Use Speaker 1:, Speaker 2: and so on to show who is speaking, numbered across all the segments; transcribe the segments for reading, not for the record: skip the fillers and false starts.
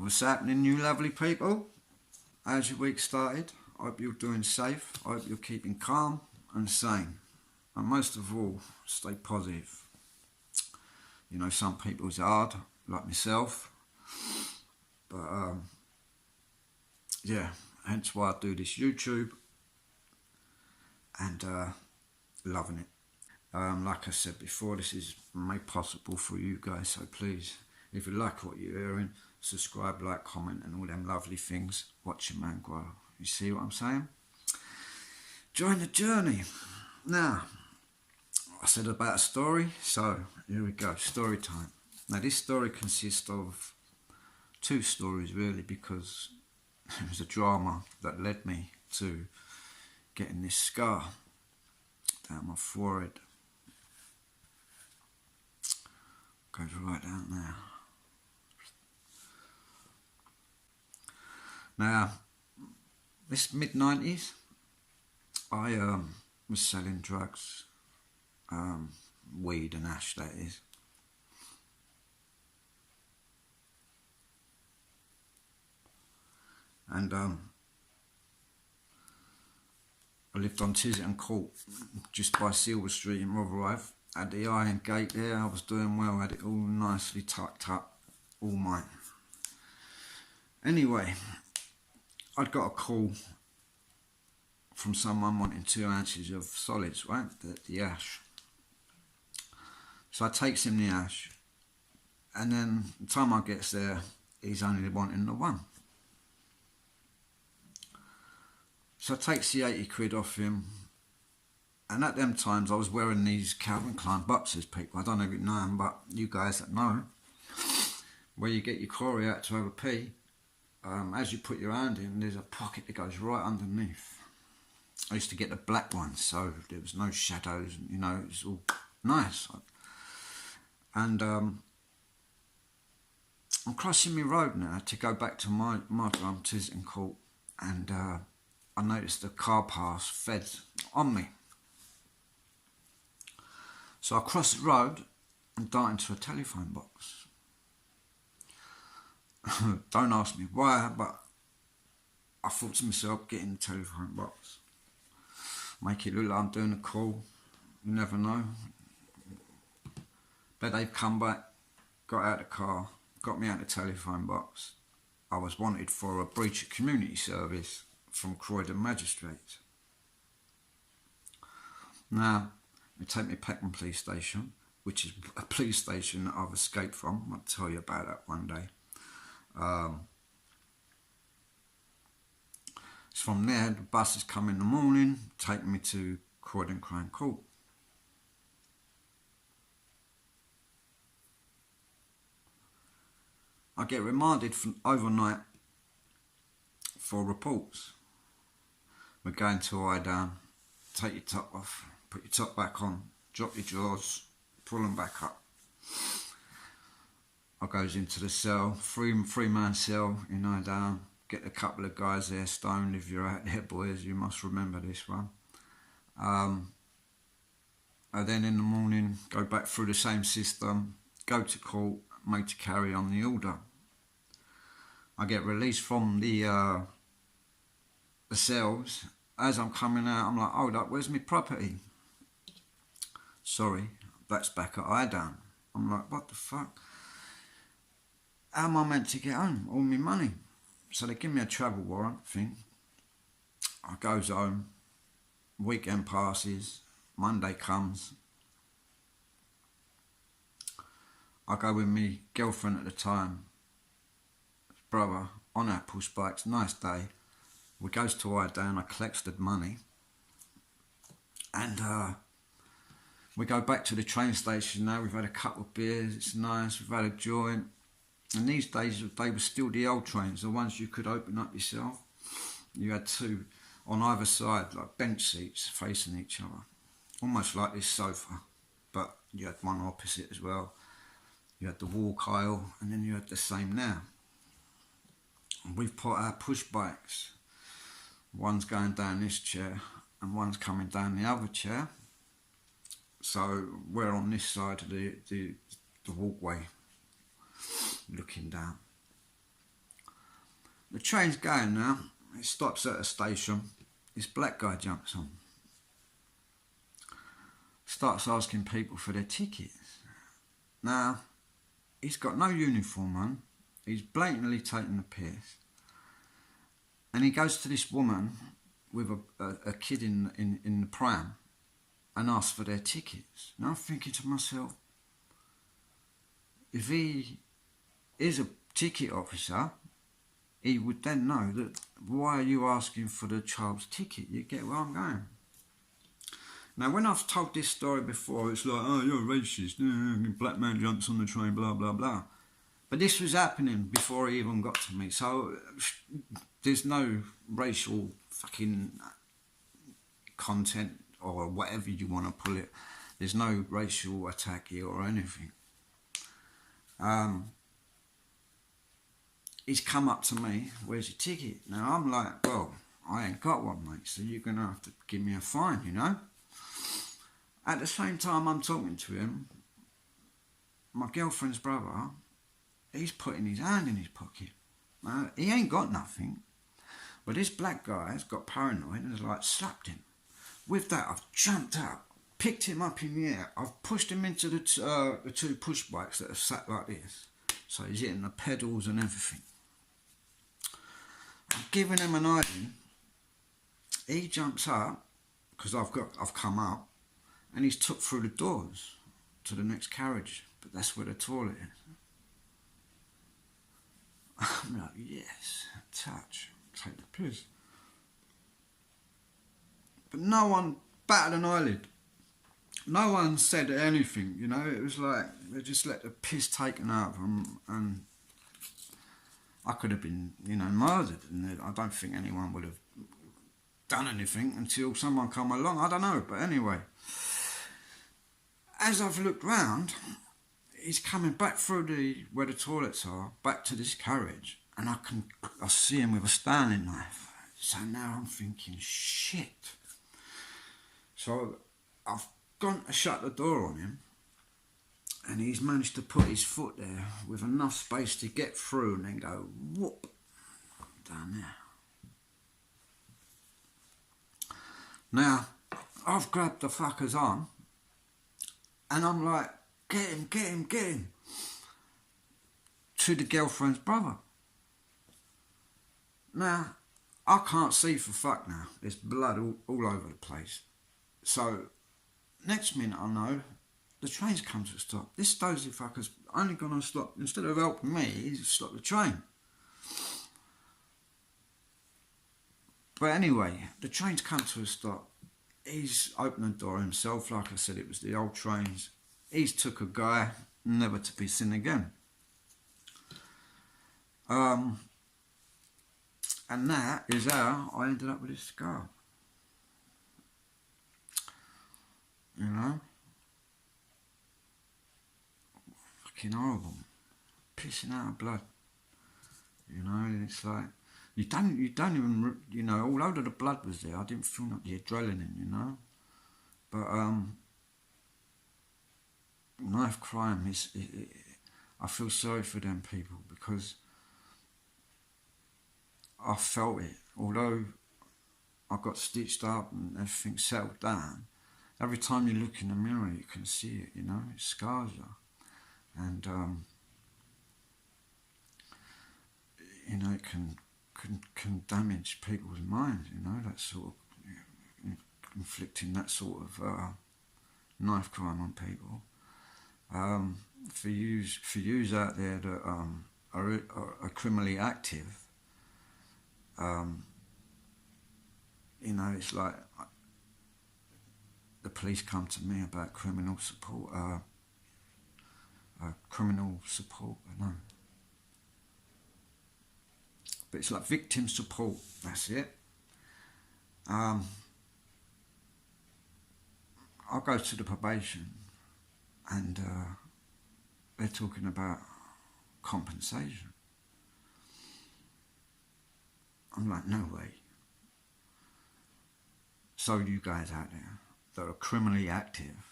Speaker 1: What's happening, you lovely people? How's your week started? I hope you're doing safe. I hope you're keeping calm and sane. And most of all, stay positive. You know, some people it's hard, like myself. But yeah, hence why I do this YouTube. And loving it. Like I said before, this is made possible for you guys. So please, if you like what you're hearing, subscribe, like, comment, and all them lovely things. Watch your man grow. You see what I'm saying? Join the journey. Now, I said about a story, so here we go. Story time. Now, this story consists of two stories really, because it was a drama that led me to getting this scar down my forehead. Goes right down there. Now, this mid-90s, I was selling drugs, weed and hash, that is. And I lived on Tisington Court, just by Silver Street in Rotherhithe. Had the iron gate there, I was doing well, had it all nicely tucked up, all mine. Anyway, I'd got a call from someone wanting 2 ounces of solids, right, the ash. So I takes him the ash, and then the time I gets there, he's only wanting the 1. So I takes the 80 quid off him, and at them times I was wearing these Calvin Klein boxers, people. I don't know if you know them, but you guys that know, where you get your quarry out to have a pee, as you put your hand in, there's a pocket that goes right underneath. I used to get the black ones, so there was no shadows, you know, it was all nice. And I'm crossing my road now to go back to my Tisington Court, and I noticed the car pass fed on me. So I crossed the road and dart into a telephone box. Don't ask me why, but I thought to myself, get in the telephone box. Make it look like I'm doing a call. You never know. But they've come back, got out of the car, got me out of the telephone box. I was wanted for a breach of community service from Croydon Magistrates. Now, they take me to Peckham Police Station, which is a police station that I've escaped from. I'll tell you about that one day. So from there, the buses come in the morning, take me to Croydon Crown Court. I get remanded from overnight for reports. We're going to lie down, take your top off, put your top back on, drop your drawers, pull them back up. I goes into the cell, three-man cell, you know, down, get a couple of guys there stoned. If you're out there, boys, you must remember this one. And then in the morning, go back through the same system, go to court, made to carry on the order. I get released from the cells. As I'm coming out, I'm like, hold up, where's my property? Sorry, that's back at Idown. I'm like, what the fuck? How am I meant to get home? All my money. So they give me a travel warrant thing. I goes home, weekend passes, Monday comes. I go with me girlfriend at the time, brother, on our push bikes, nice day. We goes to Idown, I collects the money, and we go back to the train station now. We've had a couple of beers, it's nice, we've had a joint. And these days, they were still the old trains, the ones you could open up yourself. You had 2 on either side, like bench seats facing each other. Almost like this sofa, but you had one opposite as well. You had the walk aisle, and then you had the same now. And we've put our push bikes. One's going down this chair, and one's coming down the other chair. So we're on this side of the walkway, looking down. The train's going now. It stops at a station. This black guy jumps on. Starts asking people for their tickets. Now, he's got no uniform on. He's blatantly taking the piss. And he goes to this woman with a kid in the pram and asks for their tickets. Now I'm thinking to myself, if he is a ticket officer, he would then know that, why are you asking for the child's ticket? You get where I'm going. Now, when I've told this story before, it's like, oh, you're a racist, black man jumps on the train, blah, blah, blah. But this was happening before he even got to me, so there's no racial fucking content or whatever you want to pull it. There's no racial attack here or anything. He's come up to me, where's your ticket? Now I'm like, well, I ain't got one, mate, so you're going to have to give me a fine, you know? At the same time I'm talking to him, my girlfriend's brother, he's putting his hand in his pocket. Now, he ain't got nothing, but this black guy's got paranoid and has like slapped him. With that, I've jumped up, picked him up in the air, I've pushed him into the two push bikes that are sat like this. So he's hitting the pedals and everything. I've given him an ID. He jumps up, because I've come up, and he's took through the doors to the next carriage, but that's where the toilet is. I'm like, yes, touch, take the piss. But no one batted an eyelid. No one said anything, you know. It was like they just let the piss taken out of them, and I could have been, you know, murdered, and I don't think anyone would have done anything until someone come along. I don't know, but anyway. As I've looked round, he's coming back through where the toilets are, back to this carriage, and I see him with a Stanley knife. So now I'm thinking, shit. So I've gone to shut the door on him, and he's managed to put his foot there with enough space to get through and then go whoop down there. Now I've grabbed the fucker's arm and I'm like, get him, get him, get him, to the girlfriend's brother. Now I can't see for fuck now. There's blood all over the place. So next minute I know the train's come to a stop. This dozy fucker's only gone on stop. Instead of helping me, he's stopped the train. But anyway, the train's come to a stop. He's opened the door himself. Like I said, it was the old trains. He's took a guy, never to be seen again. And that is how I ended up with this scar. You know? Fucking horrible. Pissing out of blood. You know, and it's like, you don't even, you know, although the blood was there, I didn't feel like the adrenaline, you know. But, knife crime I feel sorry for them people, because I felt it. Although I got stitched up and everything settled down, every time you look in the mirror you can see it, you know, it scars you. And, you know, it can damage people's minds, you know, that sort of, inflicting that sort of knife crime on people. For yous out there that are criminally active, you know, it's like the police come to me about criminal support, I know. But it's like victim support, that's it. I'll go to the probation and they're talking about compensation. I'm like, no way. So you guys out there that are criminally active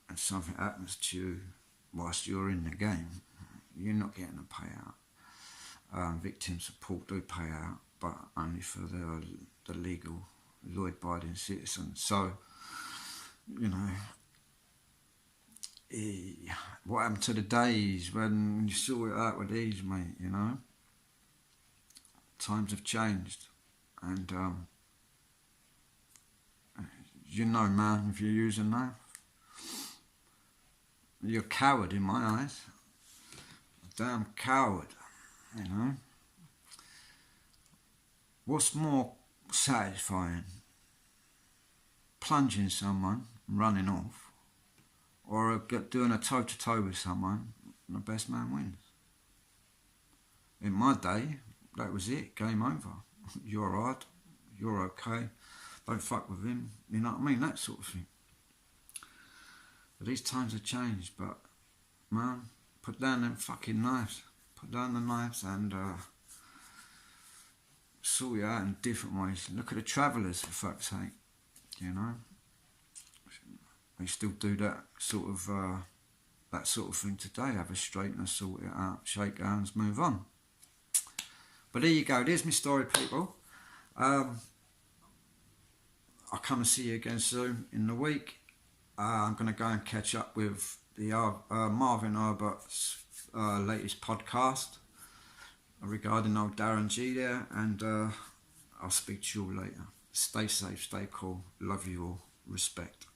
Speaker 1: and something happens to you whilst you're in the game, you're not getting a payout. victim support do pay out, but only for the legal, law-abiding citizens. So, you know, what happened to the days when you saw it out with these, mate, you know? Times have changed, and you know, man, if you use a knife, you're a coward in my eyes. A damn coward, you know? What's more satisfying? Plunging someone, running off, or doing a toe-to-toe with someone, and the best man wins? In my day, that was it, game over. You're alright, you're okay, don't fuck with him, you know what I mean, that sort of thing. But these times have changed, but man, put down them fucking knives. Put down the knives and sort it out in different ways. Look at the travellers, for fuck's sake, you know. They still do that sort of thing today. Have a straightener, sort it out, shake hands, move on. But there you go. There's my story, people. I'll come and see you again soon in the week. I'm going to go and catch up with the Marvin Herbert's latest podcast regarding old Darren G there, and I'll speak to you all later. Stay safe, stay cool, love you all, respect.